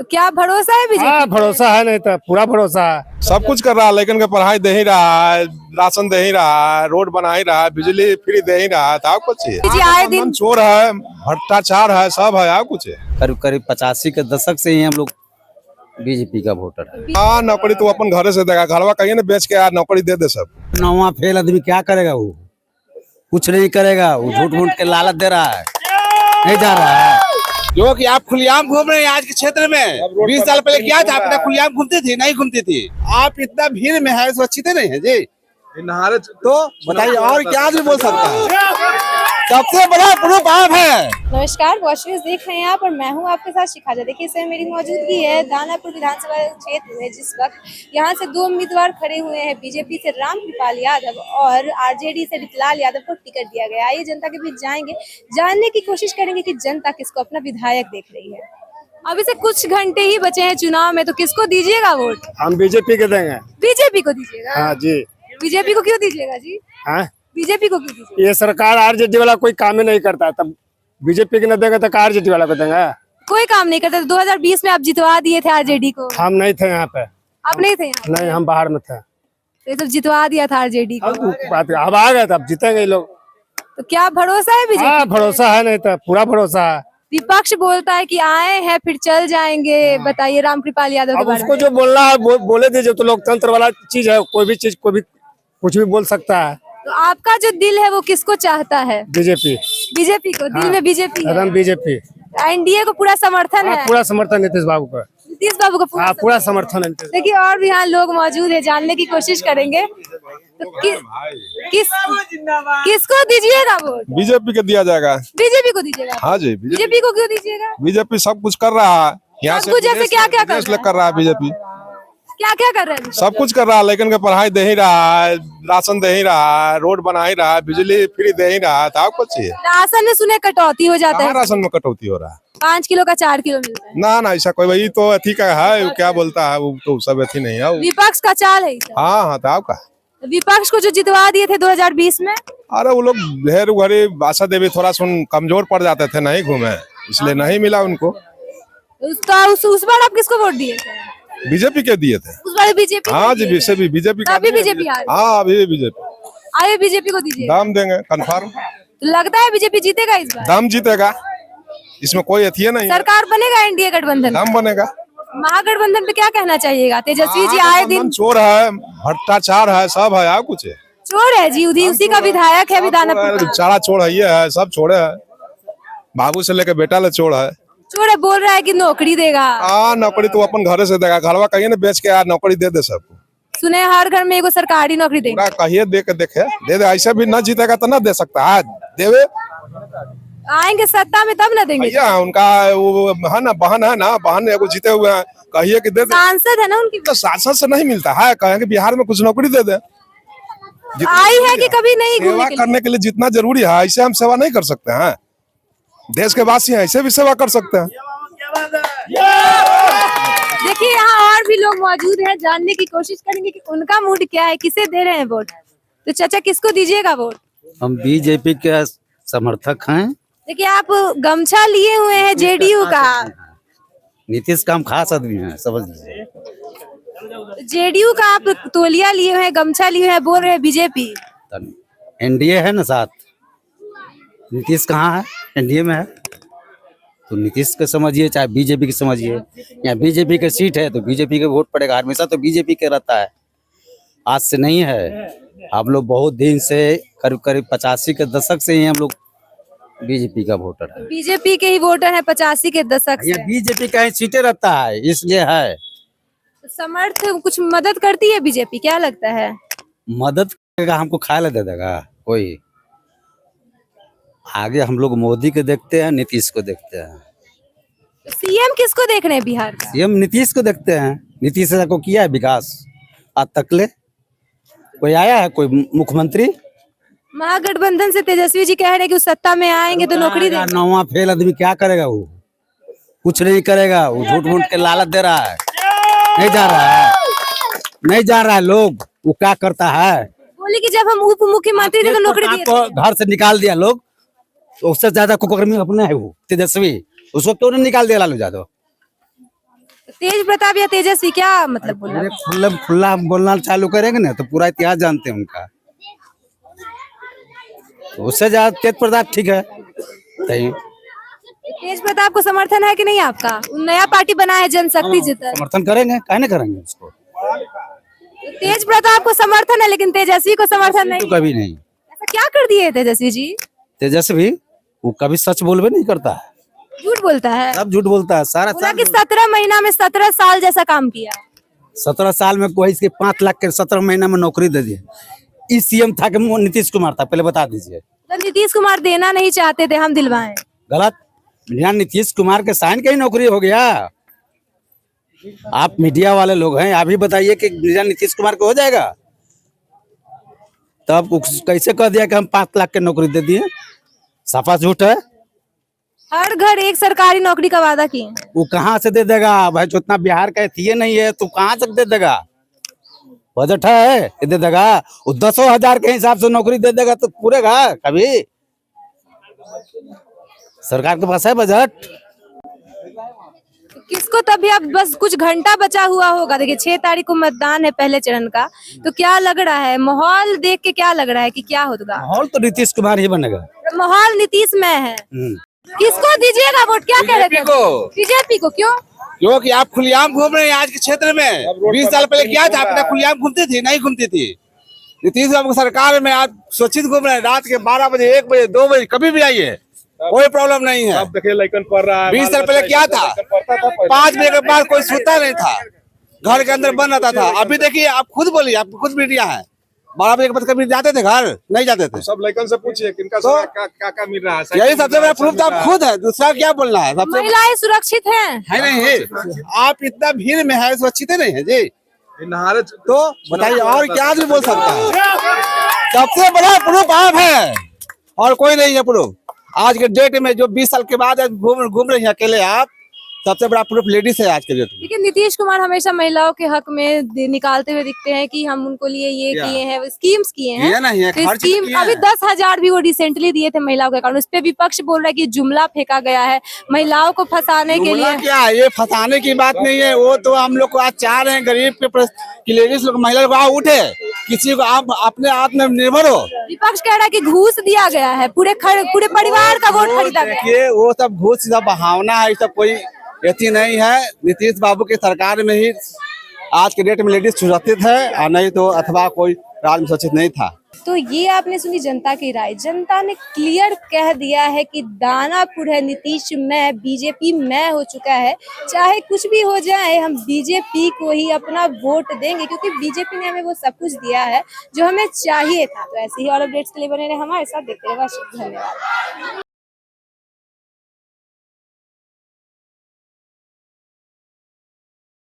तो क्या भरोसा है बीजेपी? हाँ भरोसा है, नहीं तो पूरा भरोसा है। सब कुछ कर रहा है, लेकिन के पढ़ाई दे ही रहा है, राशन दे ही रहा है, रोड बना ही रहा है, बिजली फ्री दे ही रहा है, तो आप कुछ जी, आए दिन चोर है, भ्रष्टाचार है, सब है, आप कुछ है। करीब करीब 85 के दशक से ही हम लोग बीजेपी का वोटर है। हाँ नौकरी तो अपन घरे से देगा, घरवा कहिए ना बेच के यार नौकरी दे दे सब। नौवा फेल आदमी क्या करेगा? वो कुछ नहीं करेगा, वो झूठ मूठ के लालच दे रहा है, नहीं जा रहा है। जो कि आप खुलेआम घूम रहे हैं आज के क्षेत्र में, 20 साल पहले क्या था? आप खुलेआम घूमते थे? नहीं घूमते थे। आप इतना भीड़ में है, सुरक्षित नहीं है जी। तो बताइए और क्या आदमी बोल सकता है? सबसे बड़ा प्रूफ आप है। नमस्कार, वॉच न्यूज़ देख रहे हैं आप और मैं हूं आपके साथ शिखाजा। देखिए इस समय मेरी मौजूदगी है दानापुर विधानसभा क्षेत्र में, जिस वक्त यहां से दो उम्मीदवार खड़े हुए हैं। बीजेपी से रामकृपाल यादव और आरजेडी से रितलाल यादव को टिकट दिया गया। आइए जनता के बीच जाएंगे, जानने की कोशिश करेंगे कि जनता किसको अपना विधायक देख रही है। अभी से कुछ घंटे ही बचे हैं चुनाव में, तो किसको दीजिएगा वोट? हम बीजेपी के देंगे। बीजेपी को दीजिएगा? हाँ जी। बीजेपी को क्यों दीजिएगा जी? हाँ बीजेपी को क्यों दीजिएगा? ये सरकार आरजेडी वाला कोई काम ही नहीं करता है, तब बीजेपी के न देंगे तो आरजेडी वाला को देंगे। कोई काम नहीं करता। 2020 में आप जितवा दिए थे आरजेडी को। हम नहीं थे यहाँ पे। आप नहीं थे यहाँ? नहीं, हम बाहर में थे। तो ये सब जितवा दिया था आरजेडी को। अब आ गए, तब जीतेंगे ये लोग। तो क्या भरोसा है बीजेपी? हाँ भरोसा है, नहीं तो पूरा भरोसा है। विपक्ष बोलता है कि आए हैं फिर चल जाएंगे। बताइए रामकृपाल यादव के अब बारे उसको में। जो बोलना है बोले दीजिए, तो लोकतंत्र वाला चीज है, कोई भी चीज कोई भी कुछ भी बोल सकता है। तो आपका जो दिल है वो किसको चाहता है? बीजेपी। बीजेपी को? दिल में बीजेपी है? एकदम बीजेपी। एनडीए को पूरा समर्थन है? पूरा समर्थन नीतीश बाबू का। नीतीश बाबू को पूरा हाँ पूरा समर्थन है नीतीश। देखिए और भी यहाँ लोग मौजूद है, जानने की कोशिश करेंगे। तो किसको दीजिएगा वोट? बीजेपी के दिया जाएगा। बीजेपी को दीजिएगा? हाँ जी, बीजेपी को क्यों दीजिएगा? बीजेपी सब कुछ कर रहा है, यहाँ सब कुछ जैसे क्या-क्या कर रहा है? कर रहा है बीजेपी। क्या क्या कर रहे हैं? सब कुछ कर रहा है, लेकिन के पढ़ाई दे ही रहा है, राशन दे ही रहा है, रोड बना ही रहा है, बिजली फ्री दे ही रहा है, तो आप कुछ चाहिए। राशन में सुने कटौती हो जाता कहाँ है, राशन में कटौती हो रहा है? 5 किलो का 4 किलो मिलता है। ना ना ऐसा कोई, वही तो अथी का है, वो क्या बोलता है, वो तो सब अथी नहीं है वो। विपक्ष का चाल है ये सब। हाँ हाँ, तो आपका विपक्ष को जो जितवा दिए थे 2020 में, अरे वो लोग ढेर गरीब, आशा देवी थोड़ा सुन कमजोर पड़ जाते थे, नहीं घूमे, इसलिए नहीं मिला उनको। उस बार आप किसको वोट दिए थे? बीजेपी के दिए थे। उस बार बीजेपी? हाँ जी, बीजेपी का। अभी बीजेपी आ रही है? हाँ अभी भी बीजेपी। आगे बीजेपी को दीजिए। दाम देंगे कंफर्म। तो लगता है बीजेपी जीतेगा इस बार? दाम जीतेगा, इसमें कोई अथी नहीं। सरकार बनेगा एनडीए गठबंधन? दाम बनेगा। महागठबंधन पे क्या कहना चाहिएगा? तेजस्वी जी आए दिन चोर है, भ्रष्टाचार है, सब है, आप कुछ है। चोर है जी, उसी का विधायक है दानापुर का। चारा चोर है, सब चोरे है, बाबू से लेके बेटा ले चोर है। चोर है, बोल रहा है कि नौकरी देगा। हाँ नौकरी तो अपन घरे से देगा, घरवा कहिए ना बेच के यार नौकरी दे दे सबको। सुने हर घर में एगो सरकारी नौकरी देगा। कहिए दे के देखे, दे दे, ऐसे भी न जीतेगा तो न दे सकता है, देवे आएंगे सत्ता में तब न देंगे। भैया उनका वो है ना, बहन एगो जीते हुए हैं, कहिए कि दे दे। सांसद है ना उनकी, तो सांसद से नहीं मिलता है, कहेंगे बिहार में कुछ नौकरी दे दे। आई है कि कभी नहीं सेवा घूमने के लिए? करने के लिए जितना जरूरी है, ऐसे हम सेवा नहीं कर सकते हैं। देश के वासी हैं, ऐसे भी सेवा कर सकते हैं। देखिए यहाँ और भी लोग मौजूद हैं, जानने की कोशिश करेंगे कि उनका मूड क्या है, किसे दे रहे हैं वोट। तो चाचा किसको दीजिएगा वोट? हम बीजेपी के समर्थक हैं। देखिए आप गमछा लिए हुए हैं जेडीयू का। नीतीश का हम खास आदमी हैं, समझ लीजिए। जेडीयू का आप तोलिया लिए हुए हैं, गमछा लिए हुए हैं, बोल रहे हैं बीजेपी। एनडीए है ना साथ, नीतीश कहाँ है? एनडीए में है, तो नीतीश के समझिए चाहे बीजेपी के समझिए। यहाँ बीजेपी के सीट है तो बीजेपी के वोट पड़ेगा, हमेशा तो बीजेपी के रहता है, आज से नहीं है। हम लोग बहुत दिन से करीब करीब 85 के दशक से ही हम लोग बीजेपी का वोटर है। बीजेपी के ही वोटर हैं 85 के दशक से। यहाँ बीजेपी का ही सीटें रहता है, इसलिए है। समर्थ कुछ मदद करती है बीजेपी, क्या लगता है? मदद करेगा, हमको खाए दे देगा कोई? आगे हम लोग मोदी को देखते हैं, नीतीश को देखते हैं। सीएम किसको देख रहे हैं बिहार का? सीएम नीतीश को देखते हैं। नीतीश को किया है विकास आज तक ले? कोई आया है कोई मुख्यमंत्री? महागठबंधन से तेजस्वी जी कह रहे हैं कि उस सत्ता में आएंगे तो नौकरी देंगे। नौवा फेल आदमी क्या करेगा? वो कुछ नहीं करेगा, वो झूठ मूठ के लालच दे रहा है, नहीं जा रहा है, नहीं जा रहा है। लोग वो क्या करता है, बोले कि जब हम उप मुख्यमंत्री थे तो नौकरी दिए थे। आपको घर से निकाल दिया लोग, तो उससे ज्यादा कुकर्मी अपना है वो तेजस्वी, उसको क्यों नहीं निकाल दिया लालू यादव? तेज प्रताप या तेजस्वी, क्या मतलब बोल रहा है? खुला खुला बोलना चालू करेंगे ना तो पूरा इतिहास जानते हैं उनका। तो उससे ज्यादा तेज प्रताप ठीक है। कहीं तेज प्रताप को समर्थन है कि नहीं आपका? नया पार्टी बना है जनशक्ति जितना, समर्थन करेंगे, काहे नहीं करेंगे उसको। तो तेज प्रताप को समर्थन है लेकिन तेजस्वी को समर्थन तो नहीं। कभी नहीं। ऐसा क्या कर दिए तेजस्वी जी? तेजस्वी वो कभी सच बोलबे नहीं करता है, झूठ बोलता है। सब झूठ बोलता है। सारा बोला साल कि 17 महीना में 17 साल जैसा काम किया। 17 साल में कोई इसके 5 लाख के 17 महीना में नौकरी दे दिए। इस सीएम था कि नीतीश कुमार था, पहले बता दीजिए। तो नीतीश कुमार देना नहीं चाहते थे, हम दिलवाएं। गलत। यहाँ नीतीश कुमार के साइन का ही नौकरी हो गया। आप मीडिया वाले लोग हैं, आप ही बताइए कि नीतीश कुमार को हो जाएगा? तब कैसे कह दिया कि हम 5 लाख के नौकरी दे दिए? साफा झूठ है। हर घर एक सरकारी नौकरी का वादा किए। वो कहाँ से दे देगा भाई? जो इतना बिहार का थी नहीं है तो कहाँ तक दे देगा? बजट है ये दे देगा? वो 10,000 के हिसाब से नौकरी दे देगा तो पूरेगा कभी? सरकार के पास है बजट। किसको तभी अब बस कुछ घंटा बचा हुआ होगा। देखिए 6 तारीख को मतदान है पहले चरण का, तो क्या लग रहा है माहौल देख के, क्या लग रहा है कि क्या होगा? माहौल तो नीतीश कुमार ही बनेगा। माहौल नीतीश में है। किसको दीजिएगा वोट? क्या कह रहे थे? बीजेपी को। क्यों? क्योंकि आप खुलेआम घूम रहे हैं आज के क्षेत्र में। 20 साल पहले क्या था? आपने खुलेआम घूमती थी? नहीं घूमती थी। नीतीश बाबू सरकार में आप सुरक्षित घूम रहे हैं। रात के 12 बजे, 1 बजे, 2 बजे कभी भी आइए, कोई प्रॉब्लम नहीं है। अब देखिए लइकन पढ़ रहा है। 20 साल पहले क्या था? 5 बजे के बाद कोई सोता नहीं था, घर के अंदर बंद रहता था। अभी देखिए, आप खुद बोलिए, आप खुद मीडिया है, 12 बजे के बाद कभी जाते थे घर? नहीं जाते थे। सब लइकन से पूछिए किनका तो क्या मिल रहा है। यही सबसे बड़ा प्रूफ तो आप खुद है, दूसरा क्या बोलना है? सबसे महिलाएं सुरक्षित हैं? है नहीं। आप इतना भीड़ में है, सुरक्षित नहीं है जी। नहारे तो बताइए और क्या आदमी बोल सकता है? सबसे बड़ा प्रूफ आप है और कोई नहीं है प्रूफ। आज के डेट में जो 20 साल के बाद घूम रही हैं अकेले आप, सबसे बड़ा प्रूफ लेडीज है आज के डेट में। लेकिन नीतीश कुमार हमेशा महिलाओं के हक में निकालते हुए दिखते हैं कि हम उनको लिए ये किए हैं, स्कीम्स किए हैं। किए नहीं है, तो खर्च स्कीम किए हैं। अभी 10,000 भी वो रिसेंटली दिए थे महिलाओं के अकाउंट। उस पे विपक्ष बोल रहा है कि जुमला फेंका गया है महिलाओं को फंसाने के लिए। क्या है? ये फंसाने की बात नहीं है। वो तो हम लोग को आज चाह रहे हैं गरीब के लेडीज लोग, महिला लोग उठे, किसी को आप अपने आत्मनिर्भर हो। विपक्ष कह रहा है कि घूस दिया गया है, पूरे परिवार का वोट खरीदा गया है। देखिए वो सब घूस सब बहावना है, सब कोई यति नहीं है। नीतीश बाबू की सरकार में ही आज के डेट में लेडीज सुरक्षित है, और नहीं तो अथवा कोई राज्य में सुरक्षित नहीं था। तो ये आपने सुनी जनता की राय। जनता ने क्लियर कह दिया है कि दानापुर है नीतीश में, बीजेपी में हो चुका है। चाहे कुछ भी हो जाए, हम बीजेपी को ही अपना वोट देंगे, क्योंकि बीजेपी ने हमें वो सब कुछ दिया है जो हमें चाहिए था। तो ऐसे ही और अपडेट्स के लिए बने रहे हमारे साथ, देखते रहिए। धन्यवाद।